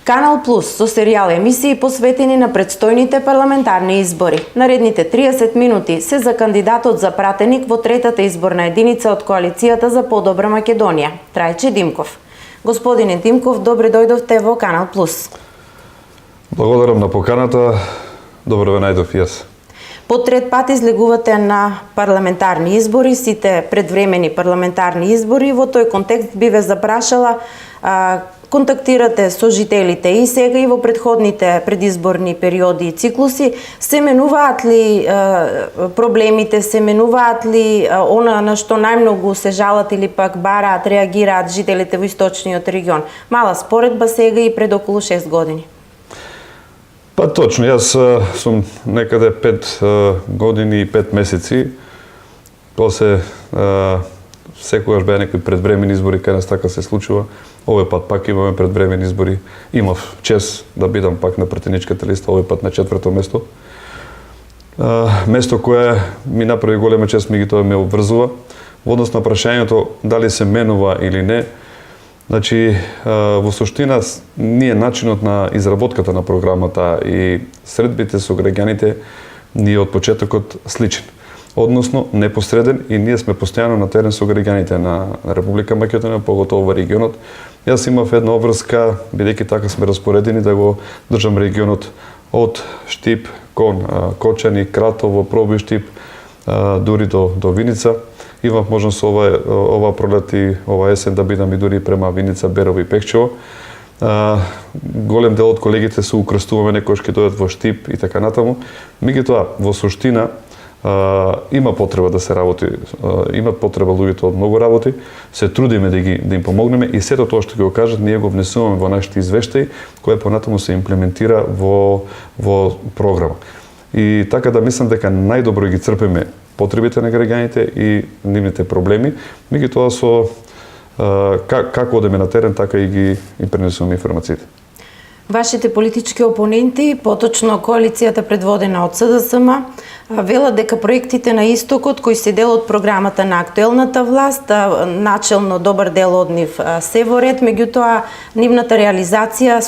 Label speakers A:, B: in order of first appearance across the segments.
A: Канал Плюс со серијал емисии посветени на предстојните парламентарни избори. Наредните 30 минути се за кандидатот за пратеник во третата изборна единица од коалицијата за подобра Македонија, Трајче Димков. Господине Димков, добре дојдовте во Канал Плюс.
B: Благодарам на поканата. Добро ве најдов јас.
A: По трет пат излегувате на парламентарни избори, сите предвремени парламентарни избори. Во тој контекст би ве запрашала, контактирате со жителите и сега и во предходните предизборни периоди и циклуси, се менуваат ли проблемите, се менуваат ли она на што најмногу се жалат или пак бараат, реагираат жителите во источниот регион? Мала споредба сега и пред околу 6 години.
B: Па точно, јас сум некаде 5 години и 5 месеци. После секогаш беа некои предвремени избори, кај нас така се случува. Овој пат пак имаме предвремени избори. Имав чест да бидам пак на пратеничката листа, овој пат на 4-то место. Место кое ми направи голема чест, меѓутоа ме обврзува. Во однос на прашањето дали се менува или не, значи, во суштина, ние начинот на изработката на програмата и средбите со граѓаните ни е од почетокот сличен. Односно, непосреден, и ние сме постојано на терен со граѓаните на Република Македонија, поготово во регионот. Јас имав една обврска, бидејќи така сме распоредени, да го држам регионот од Штип кон Кочани, Кратово, Пробој, Штип, дури до Виница. Имав можност ова пролет и ова есен да бидам и дури према Виница, Берово и Пекчево. Голем дел од колегите се укрстуваме, некојаш ќе дојдат во Штип и така натаму. Меѓутоа, во суштина, има потреба да се работи, имат потреба луѓето од многу работи, се трудиме да им помогнеме и сето тоа што ќе го кажат, ние го внесуваме во нашите извештаи, кој понатаму се имплементира во програма. И така да мислам дека најдобро ги црпиме потребите на граѓаните и нивните проблеми, меѓутоа со како одеме на терен, така и ги пренесуваме информациите.
A: Вашите политички опоненти, поточно коалицијата предводена од СДСМ, велат дека проектите на Истокот, кои се дел од програмата на актуелната власт, начелно добар дел од нив се во ред, меѓутоа нивната реализација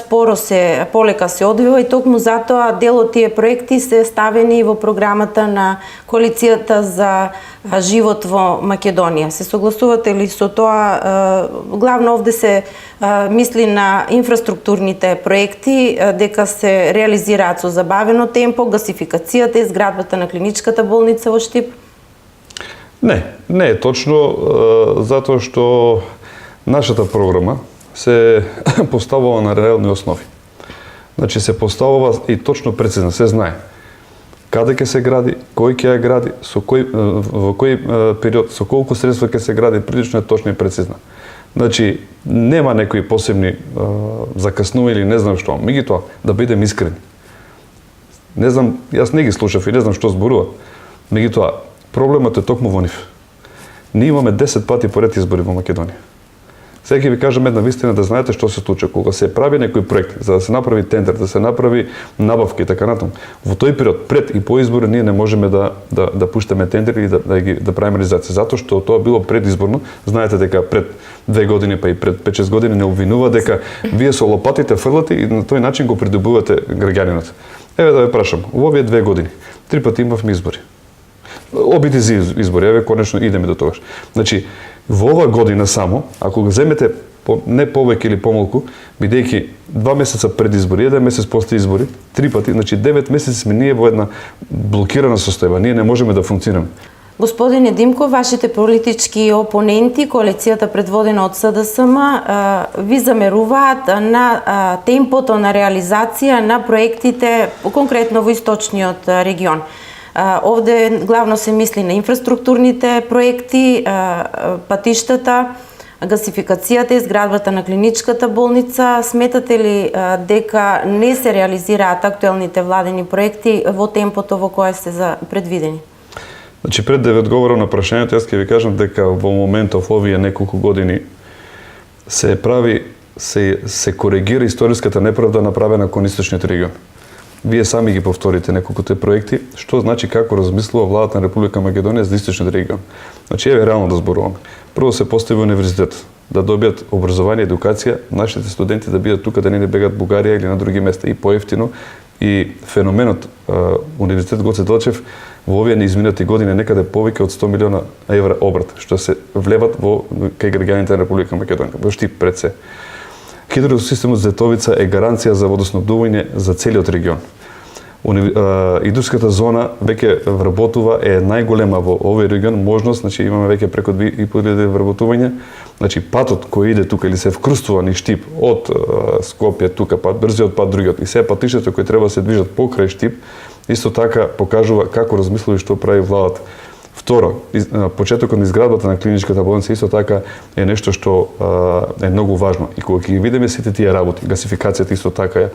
A: полека се одвива и токму затоа дел од тие проекти се ставени во програмата на коалицијата за живот во Македонија. Се согласувате ли со тоа? Главно овде се мисли на инфраструктурните проекти, дека се реализираат со забавено темпо, гасификацијата и изградбата на клиничката болница во Штип?
B: Не е точно, затоа што нашата програма се поставува на реални основи. Значи се поставува и точно прецизно, се знае каде ќе се гради, кој ќе ја гради, во кој период, со колку средства ќе се гради, прилично е точно и прецизна. Значи, нема некои посебни закаснувања или не знам што, меѓутоа да бидем искрени. Не знам, јас не ги слушав и не знам што зборува. Меѓутоа, проблемот е токму во нив. Ние имаме 10 пати поред избори во Македонија. Сега ќе ви кажам една вистина, да знаете што се случи. Кога се прави некој проект, за да се направи тендер, да се направи набавки и така натаму, во тој период, пред и по избори, ние не можеме да пуштаме тендери и да правиме реализација. Затоа што тоа било предизборно. Знаете дека пред 2 години, па и пред 5-6 години не обвинува дека вие со лопатите фрлате и на тој начин го придобувате граѓанинот. Еве да ве прашам, во овие 2 години, 3 пати имавме избори. Обиди за избори, еве конечно идеме до тогаш. Значи, во ова година само, ако го земете не повеќе или помалку, бидејќи 2 месеца пред избори, 1 месец после избори, 3 пати, значи 9 месеци сме ние во една блокирана состојба. Ние не можеме да функционираме.
A: Господине Димков, вашите политички опоненти, коалицијата предводена од СДСМ, ви замеруваат на темпото на реализација на проектите, конкретно во источниот регион. Овде главно се мисли на инфраструктурните проекти, патиштата, гасификацијата, изградбата на клиничката болница. Сметате ли дека не се реализираат актуелните владени проекти во темпото во кое се предвидени?
B: Значи, пред да ви одговорам на прашањето, јас ќе ви кажам дека во моментов овие неколку години се прави, се коригира историската неправда направена кон источниот регион. Вие сами ги повторите неколкуте проекти, што значи како размислува владата на Република Македонија за источниот регион. Значи, еве реално да зборуваме. Прво се постави универзитет. да добијат образование, едукација, нашите студенти да бидат тука, да не бегат Бугарија или на други места и поевтино. И феноменот Универзитет Гоце Делчев во овие неизминати години некаде повеќе од 100 милиона евра обрат, што се влеват кај граѓаните на Република Македонија, во Штип пред се. Хидросистемот Зетовица е гаранција за водоснабдување за целиот регион. Идурската зона веќе вработува, е најголема во овој регион можност, значи имаме веќе преку 2.500 вработувања. Значи патот кој иде тука или се вкрстува низ Штип од Скопје тука пат, брзиот пат другиот и се патиштата кои треба да се движат покрај Штип, исто така покажува како размислува и што прави владата. Второ, почетокот на изградбата на клиничката болница исто така е нешто што е многу важно. И кога ќе ги видиме сите тие работи, гасификацијата исто така е,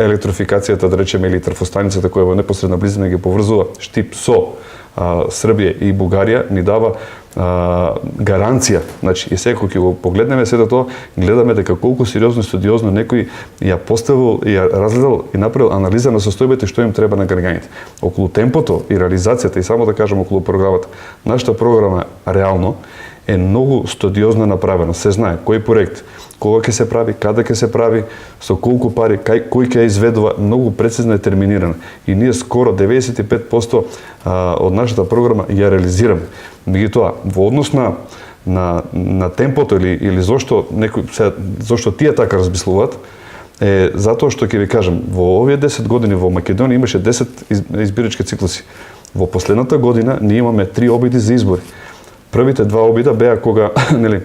B: електрофикацијата, да речеме, или трафостаницата која во непосредна близина ги поврзува Штип со Србија и Бугарија, ни дава гаранција. Значи, и сега кога ќе го погледнеме сето тоа, гледаме дека колку сериозно и студиозно некој ја поставил, ја разгледал и направил анализа на состојбите што им треба на граѓаните. Околу темпото и реализацијата, и само да кажам околу програмата, нашата програма реално е многу студиозно направена. Се знае кој проект, кога ќе се прави, каде ќе се прави, со колку пари, кој ќе ја изведува, многу прецизно е терминирана. И ние скоро 95% од нашата програма ја реализираме. Меѓутоа, во однос на темпото или зошто тие така размислуваат, е затоа што ќе ви кажам, во овие 10 години во Македонија имаше 10 избирачки циклуси. Во последната година ние имаме 3 обиди за избори. Првите 2 обида беа кога, нели,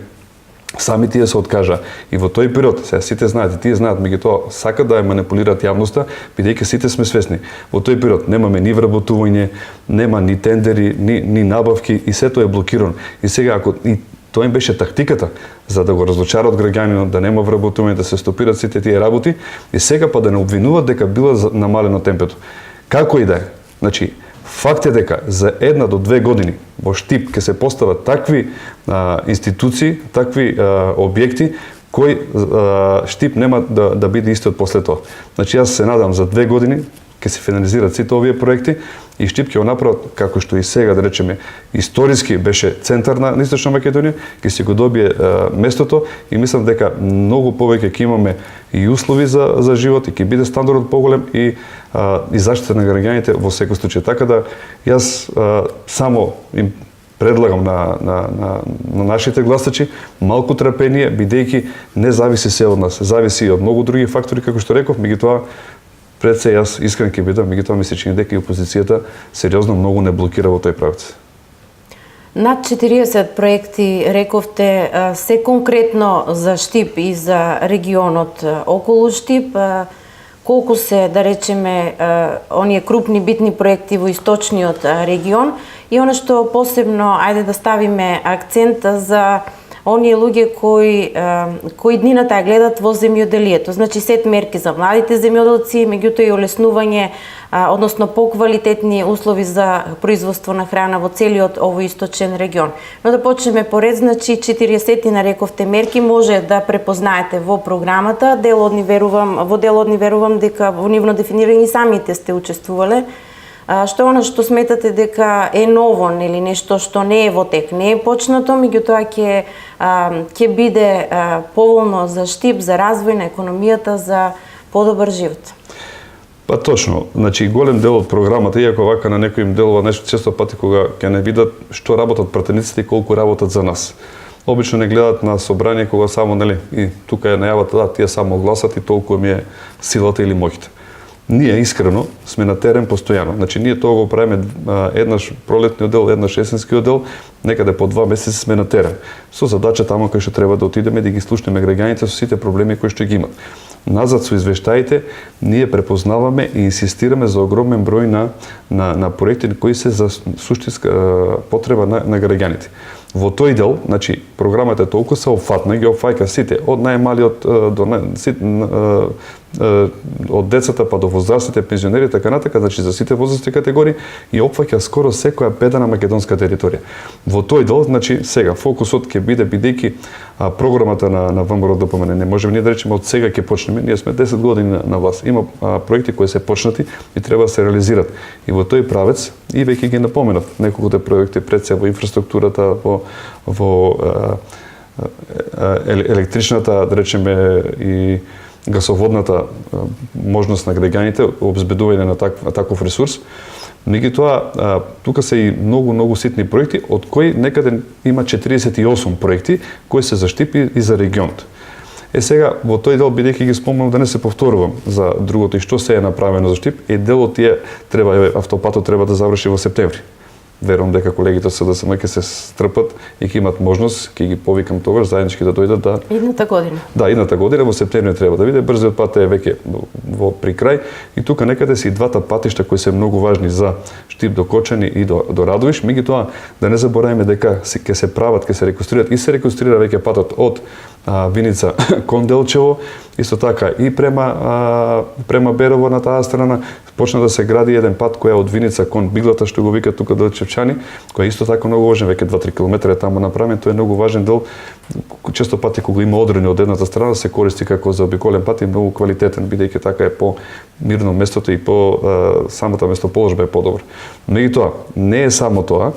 B: сами тие се откажа. И во тој период, сега сите знаат, и тие знаат, меѓутоа сакат да ја манипулираат јавноста, бидејќи сите сме свесни. Во тој период немаме ни вработување, нема ни тендери, ни набавки и сето е блокирано. И сега ако и тоа им беше тактиката за да го разочарат граѓанинот, да нема вработување, да се стопират сите тие работи, и сега па да не обвинуваат дека било намалено темпото. Како и да е. Значи, факт е дека за 1 до 2 години во Штип ќе се постават такви институции, такви објекти кои Штип нема да биде истиот после тоа. Значи јас се надам за 2 години ќе се финализираат сите овие проекти и Штип ќе го направат како што и сега, да речеме, историски беше центар на Источна Македонија, ќе си го добие местото и мислам дека многу повеќе ќе имаме и услови за живот и ќе биде стандардот поголем и заштита на граѓаните во секој случај. Така да јас само им предлагам на нашите гласачи малку трпение, бидејќи не зависи се од нас, зависи и од многу други фактори, како што реков, меѓутоа пред се јас искрен ќе бидам, меѓутоа ми се чини дека и опозицијата сериозно многу не блокира во тој правец.
A: Над 40 проекти, рековте, се конкретно за Штип и за регионот околу Штип. Колку се, да речеме, оние крупни битни проекти во источниот регион и она што посебно, ајде да ставиме акцент за оние луѓе кои днината ја гледат во земјоделието. Значи сет мерки за младите земјоделци, меѓутоа и олеснување, односно поквалитетни услови за производство на храна во целиот овој источен регион. Но да почнеме поред, значи 40 на рековте мерки може да препознаете во програмата. Дел од нив верувам дека во нивно дефинирање самите сте учествувале. Што она што сметате дека е ново или нешто што не е во тек, не е почнато, меѓутоа ќе биде поволно за Штип, за развој на економијата, за подобар живот?
B: Па точно, значи голем дел од програмата, иако вака на некои им делува нешто често пати кога ќе не видат што работат пратениците и колку работат за нас. Обично не гледат на собрание кога само, нели, и тука е најавата, да, тие само гласат и толку ми е силата или моќта. Ние искрено сме на терен постојано. Значи ние тоа го правиме еднаш пролетниот дел, еднаш есенскиот дел, некаде по 2 месеци сме на терен. Со задача таму кај што треба да отидеме да ги слушнеме граѓаните со сите проблеми кои што ги имат. Назад со извештаите ние препознаваме и инсистираме за огромен број на проекти кои се за суштинска потреба на граѓаните. Во тој дел, значи програмата е толку сеопфатна, ги опфаќа сите, од најмалиот од децата па до возрастните, пензионери, така натака, значи за сите возрастни категории и опфаќа скоро секоја педа на македонска територија. Во тој дел, значи сега фокусот ќе биде бидејќи програмата на ВМРО ДПМН, не можеме ние да речеме од сега ќе почнеме, ние сме 10 години на власт. Има проекти кои се почнати и треба да се реализират. И во тој правец и веќе ги напоменав неколкуте проекти пред се во инфраструктурата, во електричната, да речеме, и гасоводната можност на граѓаните, обезбедување на таков ресурс. Меѓутоа, тука се и многу ситни проекти, од кои некаде има 48 проекти кои се за Штип и за регионот. Сега, во тој дел, бидејќи ги спомнам, да не се повторувам за другото и што се е направено за Штип, дел од тие автопатот треба да заврши во септември. Верувам дека колегите од СДСМ ќе се стрпат и ќе имат можност, ќе ги повикам тогаш заеднички да дојдат да
A: идната година.
B: Да, идната година во септември треба да биде. Брзиот пат е веќе во при крај и тука некаде се и двата патишта кои се многу важни за Штип до Кочани и до Радовиш. Меѓутоа да не забораваме дека ќе се прават, ќе се реконструират и се реконструира веќе патот од Виница кон Делчево, исто така и према Берово на таа страна почна да се гради еден пат кој е од Виница кон Биглата, што го викаат тука Делчевчани, кој е исто така многу важен, веќе 2-3 км е таму направен. Тој е многу важен дел. Често пати кога има одрени од едната страна се користи како заобиколен пат и многу квалитетен, бидејќи така е по мирно местото и по самата местоположба е подобра. Меѓутоа, не е само тоа.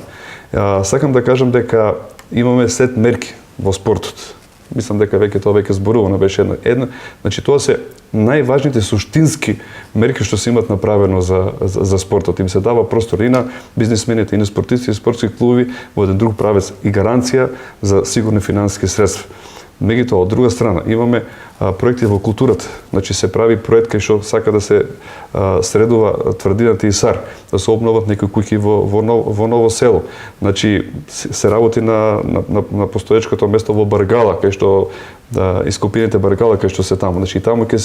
B: Сакам да кажам дека имаме сет мерки во спортот. Мислам дека тоа веќе зборувано беше една. Значи тоа се најважните суштински мерки што се имат направено за спортот. Им се дава простор и на бизнисмените, и на спортисти, и спортски клубови во еден друг правец и гаранција за сигурни финансиски средства. Меѓутоа, од друга страна, имаме проекти во културата. Значи се прави проект кај што сака да се средува тврдината Исар, да се обноват некои куќи во Ново село. Значи се работи на постоечкото место во Баргала, кај што ископините Баргала кај што се таму. Значи таму ќе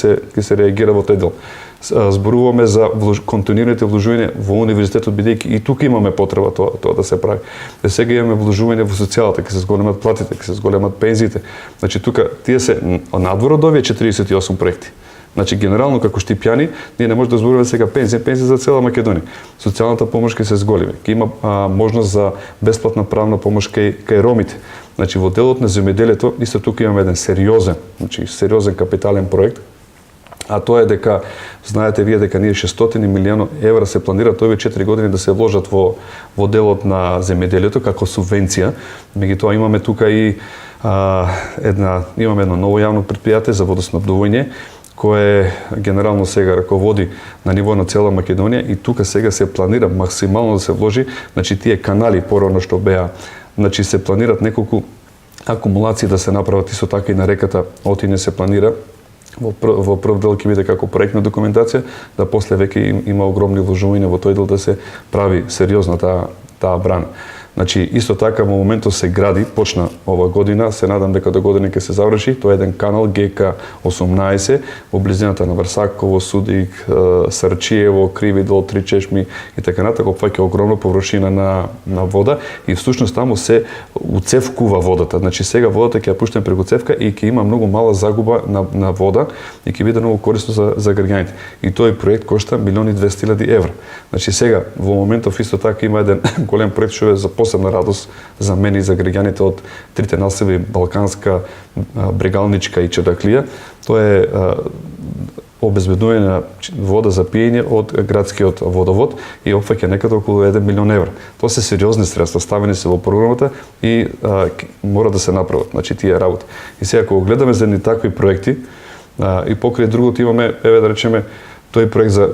B: се реагира во тој дел. Зборуваме за континуираните вложувања во универзитетот, бидејќи и тука имаме потреба тоа да се прави. Сега имаме вложување во социјалата, ќе се зголемат платите, ќе се зголемат пензиите. Значи тука тие се надвор од овие 48 проекти. Значи генерално како штипјани ние не може да зборуваме сега пензија за цела Македонија. Социјалната помош ќе се зголеми. Ќе има можност за бесплатна правна помош кај ромите. Значи во делот на земјоделието исто тука имаме еден сериозен капитален проект. А тоа е дека, знаете вие дека ние 600 милиони евра се планираат овие 4 години да се вложат во делот на земјоделието како субвенција. Меѓутоа имаме тука и имаме едно ново јавно претпријатие за водоснабдување кое генерално сега раководи на ниво на цела Македонија и тука сега се планира максимално да се вложи, значи тие канали порано што беа, значи се планират неколку акумулации да се направат исто така и на реката Отине се планира во прв дел ќе биде како проектна документација, да после веќе има огромни вложувања во тој дел да се прави сериозна таа брана. Значи, исто така во моментот се гради, почна ова година, се надам дека до година ќе се заврши, тоа е еден канал ГК-18 во близината на Врсаково, Судик, Сарчиево, Криви дол, Три чешми и така натаму, опфаќа огромна површина на вода и всушност таму се уцевкува водата. Значи сега водата ќе ја пуштаме преку цевка и ќе има многу мала загуба на вода и ќе биде многу корисно за граѓаните. И тој проект кошта 1.200.000 евра. Значи сега во моментов исто така има еден голем проект што е за посебна радост за мене и за граѓаните од трите населби Балканска, Брегалничка и Чедаклија. Тоа е обезбедување на вода за пиење од градскиот водовод и опфаќа некаде околу 1 милион евра. Тоа се сериозни средства, ставени се во програмата и мора да се направат, значи тие работи. И сега кога гледаме за едни такви проекти и покрај другото имаме, еве да речеме, тој проект за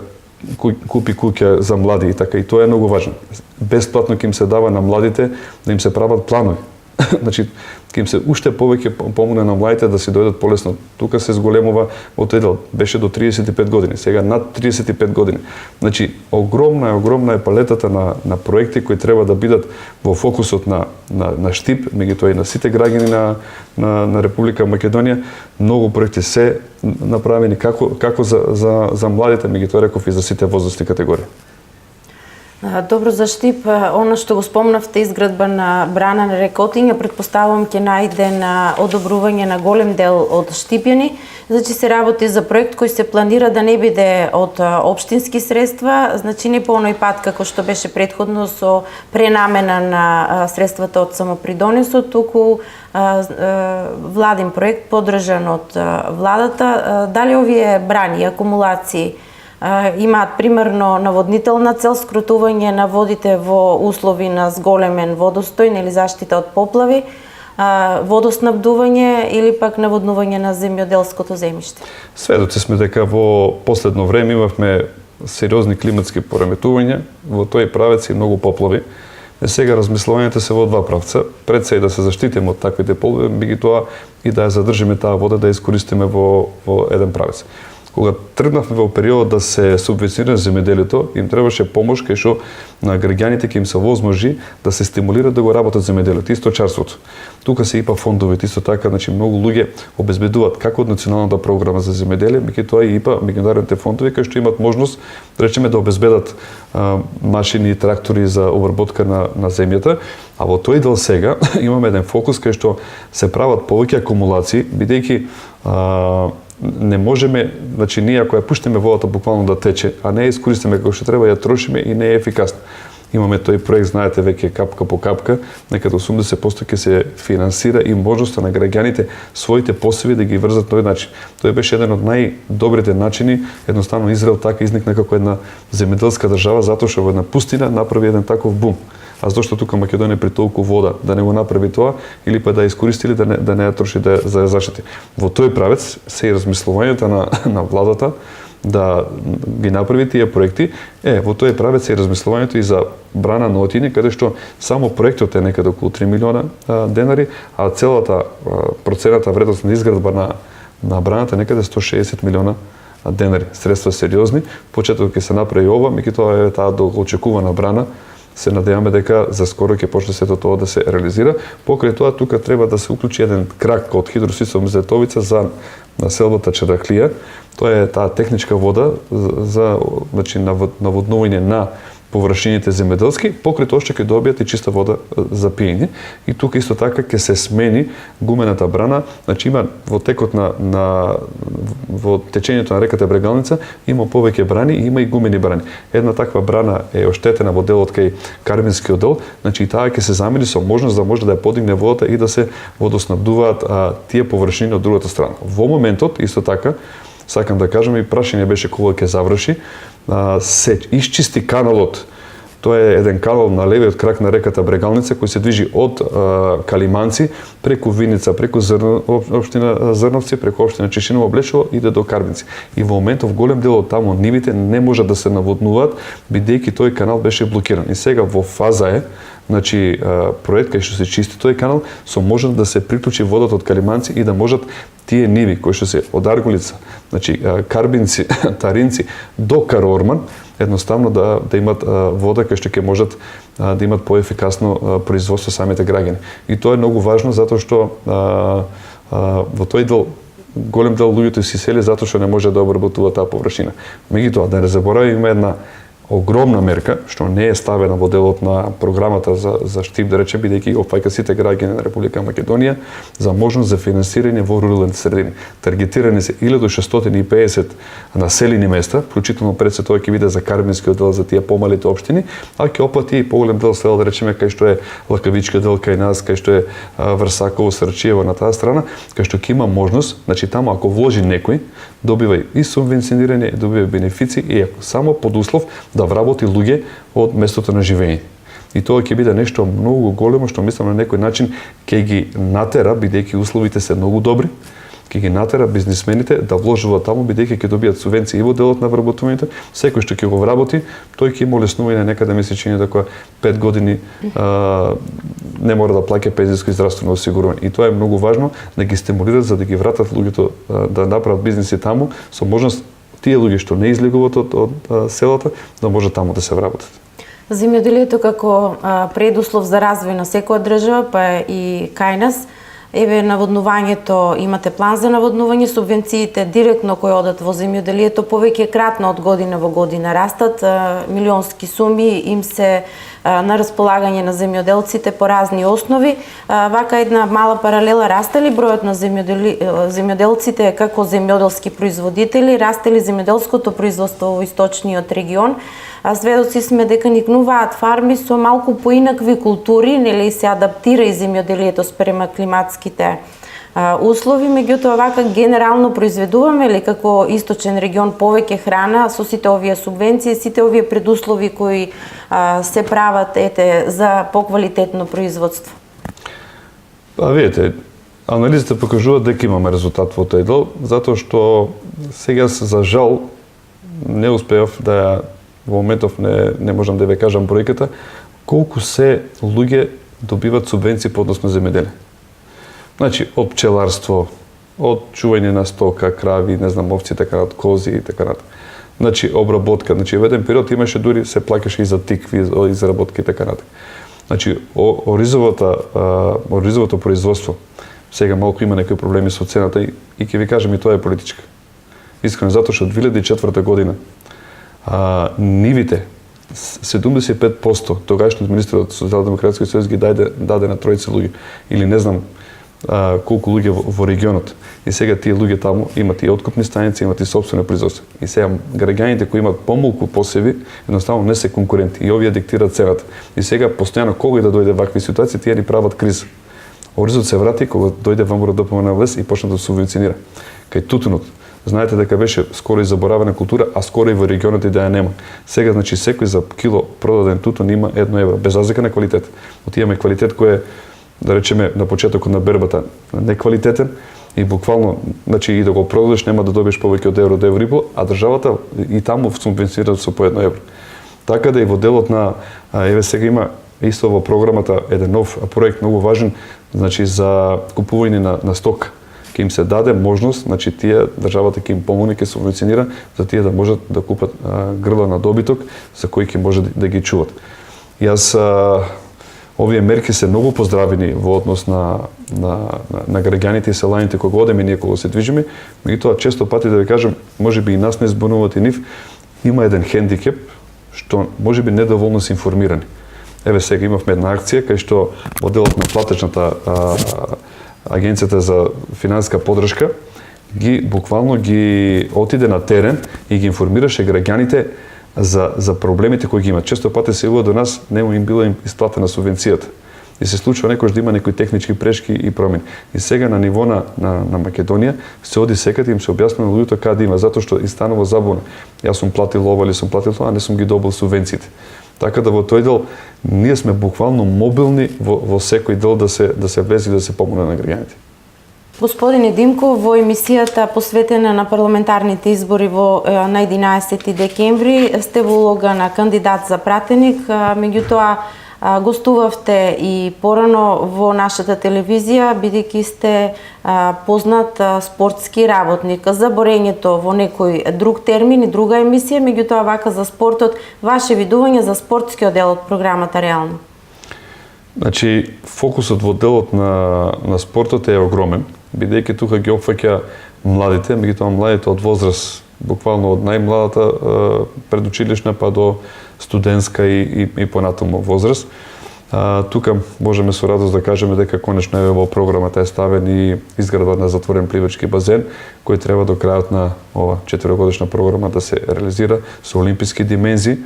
B: купи куќа за млади и така, и тоа е многу важно. Бесплатно ќе им се дава на младите да им се прават планови. Значи, ќе им се уште повеќе помогне на младите да си дојдат полесно. Тука се зголемува во тој дел, беше до 35 години, сега над 35 години. Значи, огромна е палетата на проекти кои треба да бидат во фокусот на Штип, меѓутоа и на сите граѓани на Република Македонија. Многу проекти се направени како за младите, меѓутоа реков и за сите возрастни категории.
A: Добро, за Штип, она што го спомнавте, изградба на брана на река Отине, претпоставувам ќе најде на одобрување на голем дел од штипјани. Значи се работи за проект кој се планира да не биде од општински средства, значи не по оној пат како што беше претходно со пренамена на средствата од самопридонесот, туку владин проект поддржан од владата. Дали овие брани, акумулации имаат примерно наводнителна цел, скрутување на водите во услови на зголемен водостој или заштита од поплави, водоснабдување или пак наводнување на земјоделското земјиште?
B: Сведоци сме дека во последно време имавме сериозни климатски пореметувања, во тој правец и многу поплави. Сега размислувањето се во два правца. Пред се и да се заштитиме од таквите поплави, меѓутоа и да ја задржиме таа вода, да ја искористиме во еден правец. Кога тргнавме во период да се субвенционира земјоделието, им требаше помош кај што на граѓаните ќе им се возможи да се стимулират да го работат земјоделието и сточарството. Тука се ИПА фондовите исто така, значи многу луѓе обезбедуваат како од националната програма за земјоделие, меѓутоа и ИПА меѓународните фондови кои што имаат можност да речеме да обезбедат машини и трактори за обработка на земјата, а во тој дел сега имаме еден фокус кај што се прават повеќе акумулации, бидејќи не можеме, значи ние ако ја пуштиме водата буквално да тече, а не ја искористиме како што треба, ја трошиме и не е ефикасно. Имаме тој проект, знаете, веќе капка по капка, некаде 80% ќе се финансира и можноста на граѓаните своите посеви да ги врзат на тој начин. Тој беше еден од најдобрите начини, едноставно Израел така изникна како една земјоделска држава затоа што во една пустина направи еден таков бум. А зошто тука Македонија при толку вода да не го направи тоа или па да ја искористи или да не ја троши да ја заштити. Во тој правец се и размислувањето на владата да ги направи тие проекти, во тој правец и размислувањето и за брана на Отине, каде што само проектот е некаде околу 3 милиона денари, а целата процената вредност на изградба на браната некаде 160 милиона денари. Средства сериозни, почетокот ќе се направи ова, меѓутоа е таа долгоочекувана брана. Се надеваме дека за скоро ќе почне сето тоа да се реализира. Покрај тоа тука треба да се уклучи еден крак од хидросистем Зетовица за населбата Чараклија. Тоа е таа техничка вода за значи наводнување на површините земјоделски, покрај тоа што ќе добијат и чиста вода за пиење. И тука исто така ќе се смени гумената брана, значи има во текот во течењето на реката Брегалница има повеќе брани и има и гумени брани. Една таква брана е оштетена во делот кај Карминскиот дел, значи таа ќе се замени со можност да може да ја подигне водата и да се водоснабдуваат тие површини од другата страна. Во моментот исто така сакам да кажам и прашање беше кога ќе заврши, се исчисти каналот. Тоа е еден канал на левиот крак на реката Брегалница кој се движи од Калиманци преку Виница, преку општина Зрновци, преку општина Чешиново, Блешово иде до Карбинци. И во моментов голем дел од таму нивите не можат да се наводнуваат бидејќи тој канал беше блокиран. И сега во фаза е значи проект кај што се чисти тој канал со можност да се приклучи водата од Калиманци и да можат тие ниви кои што се од Арголица, значи Карбинци, Таринци до Карорман едноставно да имат вода кај што ќе можат да имат поефикасно производство самите граѓани. И тоа е многу важно затоа што во тој дел голем дел луѓето се сели затоа што не може да обработува таа површина. Меѓутоа да не забораваме има една огромна мерка што не е ставена во делот на програмата за ШТИП, да речем, бидејќи опфаќа сите граѓани на Република Македонија за можност за финансирање во руралните средини. Таргетирани се 1650 населени места, вклучително пред се тоа ќе биде за Карминскиот дел за тие помалите општини, а ќе опати и поголем дел села, да речеме, кај што е Лакавички дел кај нас, кај што е Врсаково, Срчиево на таа страна, кај што ќе има можност, значи таму ако вложи некој, добива и субвенционирање, добива бенефици и само под услов да вработи луѓе од местото на живење. И тоа ќе биде нешто многу големо што мислам на некој начин ќе ги натера, бидејќи условите се многу добри, ќе ги натера бизнисмените да вложуваат таму бидејќи ќе добијат субвенции и во делот на вработувањето. Секој што ќе го вработи, тој ќе има олеснување некаде ми се чини дека 5 години не мора да плаќа пензијско и здравствено осигурување. И тоа е многу важно да ги стимулират за да ги вратат луѓето да направат бизниси таму со можност тие луѓе што не излегуваат од селата да може таму да се вработат.
A: Земјоделието како предуслов за развој на секоја држава, па и кај нас, наводнувањето, имате план за наводнување, субвенциите директно кои одат во земјоделието повеќе кратно од година во година растат, милионски суми им се на располагање на земјоделците по разни основи. Вака една мала паралела, расте ли бројот на земјоделците како земјоделски производители, расте ли земјоделското производство во источниот регион? Сведоци сме дека никнуваат фарми со малку поинакви култури, нели се адаптира и земјоделието спрема климатските услови, меѓутоа вака генерално произведуваме ли како источен регион повеќе храна со сите овие субвенции, сите овие предуслови кои се прават за поквалитетно производство?
B: Па видите, анализите покажуваат дека имаме резултат во тој дел, затоа што сега за жал не успеав да во моментов не можам да ве кажам бројката колку се луѓе добиваат субвенции по однос на земјоделие. Значи, од пчеларство, од чување на стока, крави, не знам, овци, така над кози и така над. Значи, обработка. Значи, во еден период имаше дури се плаќаше и за тикви, и заработки и така над. Значи, оризовото производство, сега малку има некои проблеми со цената и ќе ви кажам и тоа е политичка. Искрено, затоа што од 2004 година нивите 75% тогашниот министер од Социјалдемократскиот сојуз ги даде на тројца луѓе или не знам колку луѓе во регионот. И сега тие луѓе таму имат и откупни станици, имат и сопствено производство. И сега граѓаните кои имат помалку посеви, едноставно не се конкуренти и овие диктираат цената. И сега постојано кога и да дојде вакви ситуации, тие ни прават криза. Оризот се врати кога дојде ВМРО ДПМН на власт и почна да субвенционира. Кај тутунот, знаете дека беше скоро и заборавена култура, а скоро и во регионот и да ја нема. Сега, значи, секој за кило продаден тутун има 1 евро, без разлика на квалитет. Отиваме квалитет кој е, да речеме, на почетокот на бербата неквалитетен и буквално, значи, и да го продадеш нема да добиеш повеќе од евро, евро и пол, а државата и таму субвенцира со по 1 евро. Така да и во делот на, еве сега има исто во програмата еден нов проект многу важен, значи за купување на сток. Ќе им се даде можност, значи тие државата ќе им помогне, ќе субвенционира за тие да можат да купат грла на добиток за кои ќе може да ги чуват. Јас овие мерки се многу поздравени во однос на граѓаните и селаните кога одеме ние кога се движиме, меѓутоа често пати да ви кажам, можеби и нас не збунуваат и нив, има еден хендикеп што можеби недоволно се информирани. Еве сега имавме една акција кај што во делот на платечната Агенцијата за финансиска поддршка буквално ги отиде на терен и ги информираше граѓаните за проблемите кои ги имат. Често пати се јавува до нас, нема им била исплатена субвенцијата. И се случува некош да има некои технички прешки и промени. И сега на ниво на Македонија се оди секаде им се објаснува на луѓето каде има, затоа што и станува забуна. Јас сум платил ова или сум платил тоа, а не сум ги добил субвенциите. Така да во тој дел ние сме буквално мобилни во секој дел да се влезе и да се помогне на граѓаните.
A: Господине Димков, во емисијата посветена на парламентарните избори на 11 декември сте во улога на кандидат за пратеник, меѓутоа гостувавте и порано во нашата телевизија, бидејќи сте познат спортски работник. За борењето во некој друг термин и друга емисија, меѓутоа вака за спортот, ваше видување за спортскиот дел од програмата реално?
B: Значи, фокусот во делот на спортот е огромен, бидејќи тука ги опфаќа младите, меѓутоа младите од возраст, буквално од најмладата предучилишна па до студентска и понатаму возраст. Тука можеме со радост да кажеме дека конечно во програмата е ставен и изградба на затворен пливачки базен, кој треба до крајот на ова 4-годишна програма да се реализира со олимписки димензии.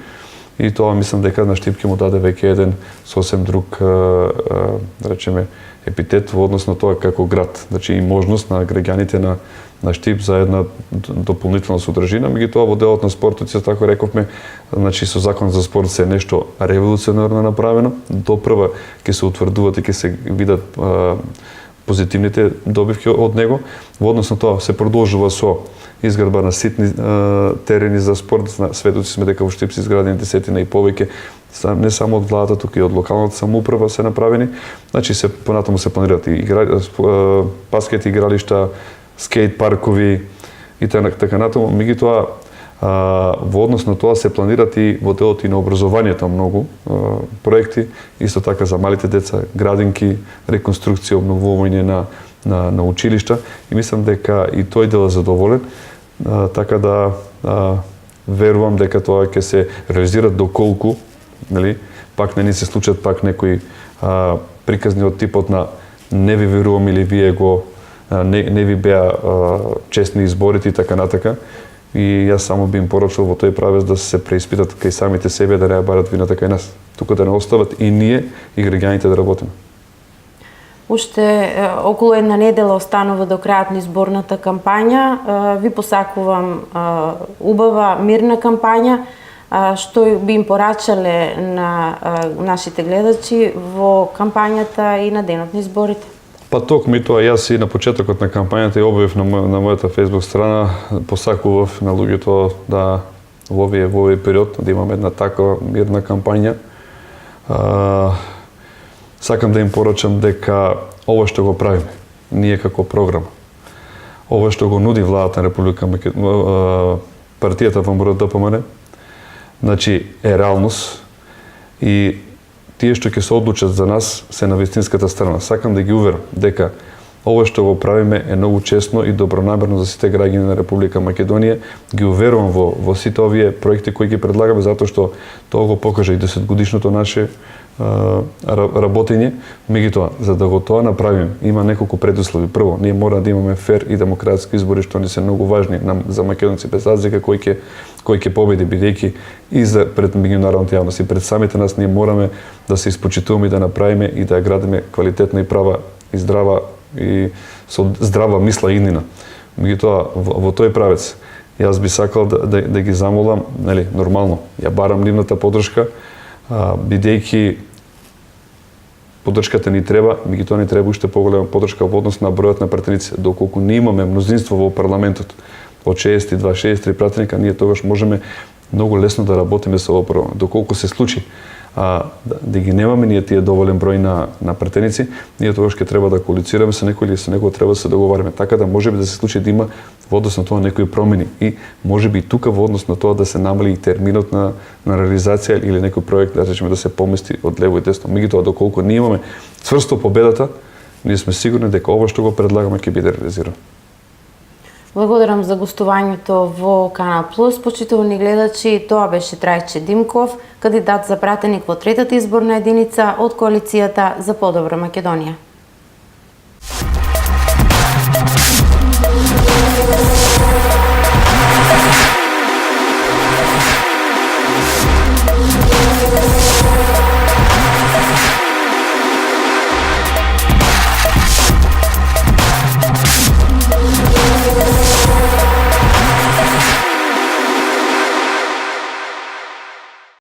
B: И тоа мислам дека на Штип ќе му даде веќе еден сосем друг, да речеме, епитет во однос на тоа како град. Значи и можност на граѓаните на Штип за една дополнителна содржина, меѓутоа во делот на спортот, така рековме, значи со закон за спорт се нешто револуционарно направено. Допрва ќе се утврдуваат и ќе се видат позитивните добивки од него. Во однос на тоа се продолжува со изградба на ситни терени за спорт. Светоци сме дека во Штип се изградени десетина и повеќе, не само од владата, тука и од локалната самоуправа се направени. Значи се понатаму се планираат и баскет игралишта, скейт паркови и така натаму. Меѓутоа во однос на тоа се планираат и во делот и на образованието многу проекти, исто така за малите деца, градинки, реконструкција, обновување на училишта и мислам дека и тој дел е задоволен, така да верувам дека тоа ќе се реализира доколку, нели, пак не ни се случат пак некои приказни од типот на не ви верувам или вие го не ви беа честни изборите и така натака. И јас само би им порачал во тој правец да се преиспитат кај самите себе, да не ја барат вината кај нас. Тука да не остават и ние и граѓаните да работиме.
A: Уште околу една недела останува до крајот на изборната кампања. Ви посакувам убава, мирна кампања. Што би им порачале на нашите гледачи во кампањата и на денот на изборите?
B: Па токму и тоа, јас и на почетокот на кампањата и објавив на мојата Facebook страна, посакував на луѓето да во овој период да имаме една таква мирна кампања. Сакам да им порачам дека ова што го правиме, ние како програма, ова што го нуди владата на Република Македонија, партијата ВМРО ДПМН, значи е реалност и тие што ќе се одлучат за нас се на вистинската страна. Сакам да ги уверам дека ова што го правиме е многу честно и добронамерно за сите граѓани на Република Македонија. Ги уверувам во сите овие проекти кои ги предлагаме, затоа што тоа го покажа и 10-годишното наше работење. Меѓутоа, за да го тоа направиме, има неколку предуслови. Прво, ние мора да имаме фер и демократски избори, што ни се многу важни за македонци, без разлика кој ќе победи, бидејќи и пред меѓународната јавност и пред самите нас ние мораме да се испочитуваме и да направиме и да градиме квалитетна и права и здрава и со здрава мисла иднина. Меѓутоа, во тој правец, јас би сакал да ги замолам, нели, нормално, ја барам нивната поддршка, бидејќи поддршката ни треба, меѓутоа ни треба уште поголема поддршка во однос на бројот на пратеници. Доколку не имаме мнозинство во парламентот од 62-63 пратеника, ние тогаш можеме многу лесно да работиме со овој проблем. Доколку се случи да ги немаме ние тие доволен број на пратеници, ние тогаш ќе треба да коалицираме со некој или со некој треба да се договараме. Така да можеби да се случи да има во однос на тоа некои промени и можеби и тука во однос на тоа да се намали и терминот на реализација или некој проект да речеме да се помести од лево и десно. Меѓутоа доколку ние имаме цврсто победата, ние сме сигурни дека ова што го предлагаме ќе биде реализирано.
A: Благодарам за гостувањето во Канал Плюс. Почитувани гледачи, тоа беше Трајче Димков, кандидат за пратеник во третата изборна единица од коалицијата за подобра Македонија.